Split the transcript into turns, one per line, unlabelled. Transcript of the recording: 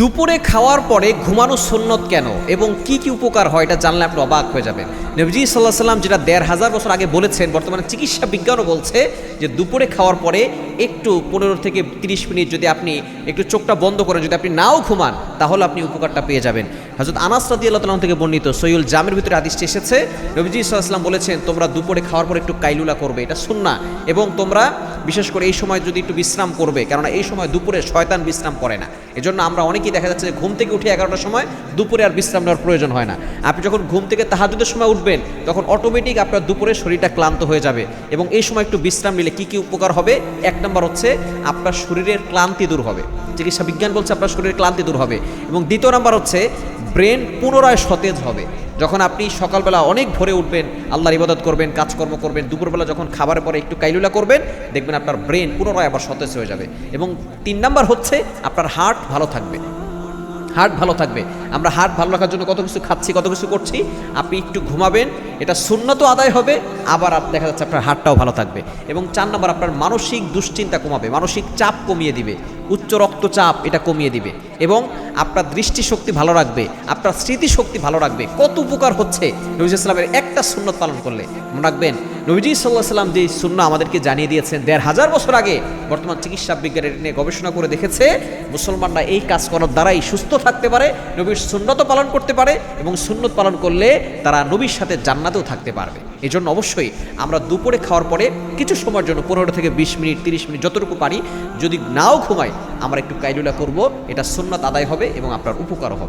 দুপুরে খাওয়ার পরে ঘুমানো সুন্নত কেন এবং কি কি উপকার হয় এটা জানলে আপনি অবাক হয়ে যাবেন। নবীজি সাল্লাল্লাহু আলাইহি সাল্লাম যেটা ১৫০০ বছর আগে বলেছেন, বর্তমানে চিকিৎসা বিজ্ঞানও বলছে যে দুপুরে খাওয়ার পরে একটু ১৫ থেকে ৩০ মিনিট যদি আপনি একটু চোখটা বন্ধ করেন, যদি আপনি নাও ঘুমান তাহলে আপনি উপকারটা পেয়ে যাবেন। হযরত আনাস রাদিয়াল্লাহু তাআলা থেকে বর্ণিত সহিহুল জামির ভিতরে হাদিসটি এসেছে, নবীজি সাল্লাল্লাহু আলাইহি সাল্লাম বলেছেন তোমরা দুপুরে খাওয়ার পর একটু কাইলুলা করবে, এটা সুন্নাহ, এবং তোমরা বিশেষ করে এই সময় যদি একটু বিশ্রাম করবে, কেননা এই সময় দুপুরে শয়তান বিশ্রাম করে না। এজন্য আমরা অনেকেই দেখা যাচ্ছে যে ঘুম থেকে উঠে ১১টার সময় দুপুরে আর বিশ্রাম নেওয়ার প্রয়োজন হয় না। আপনি যখন ঘুম থেকে তাহাজ্জুদের সময় উঠবেন তখন অটোমেটিক আপনার দুপুরে শরীরটা ক্লান্ত হয়ে যাবে, এবং এই সময় একটু বিশ্রাম নিলে কি কি উপকার হবে? ১ নম্বর হচ্ছে আপনার শরীরের ক্লান্তি দূর হবে, চিকিৎসা বিজ্ঞান বলছে আপনার শরীরের ক্লান্তি দূর হবে। এবং দ্বিতীয় নাম্বার হচ্ছে ব্রেন পুনরায় সতেজ হবে। যখন আপনি সকালবেলা অনেক ভোরে উঠবেন, আল্লাহর ইবাদত করবেন, কাজকর্ম করবেন, দুপুরবেলা যখন খাবারের পরে একটু কাইলুলা করবেন, দেখবেন আপনার ব্রেন পুনরায় আবার সতেজ হয়ে যাবে। এবং ৩ নাম্বার হচ্ছে আপনার হার্ট ভালো থাকবে। হার্ট ভালো থাকবে। আমরা হার্ট ভালো রাখার জন্য কত কিছু খাচ্ছি, কত কিছু করছি। আপনি একটু ঘুমাবেন, এটা সুন্নতও আদায় হবে, আবার দেখা যাচ্ছে আপনার হার্টটাও ভালো থাকবে। এবং ৪ নম্বর আপনার মানসিক দুশ্চিন্তা কমাবে, মানসিক চাপ কমিয়ে দিবে, উচ্চ রক্তচাপ এটা কমিয়ে দিবে, এবং আপনার দৃষ্টিশক্তি ভালো রাখবে, আপনার স্মৃতিশক্তি ভালো রাখবে। কত উপকার হচ্ছে নবী সাল্লামের একটা সুন্নত পালন করলে। মনে রাখবেন নবীজি সাল্লাল্লাহু আলাইহি সাল্লাম যে সুন্নাহ আমাদেরকে জানিয়ে দিয়েছেন ১৫০০ বছর আগে, বর্তমান চিকিৎসা বিজ্ঞানের নিয়ে গবেষণা করে দেখেছে মুসলমানরা এই কাজ করার দ্বারাই সুস্থ থাকতে পারে, নবীর সুন্নতও পালন করতে পারে, এবং সুন্নত পালন করলে তারা নবীর সাথে জান্নাতেও থাকতে পারবে। এই জন্য অবশ্যই আমরা দুপুরে খাওয়ার পরে কিছু সময়ের জন্য ১৫ থেকে ২০ মিনিট ৩০ মিনিট যতটুকু পারি, যদি নাও ঘুমাই আমরা একটু কাইলুলা করব, এটা সুন্নাত আদায় হবে এবং আপনার উপকারও হবে।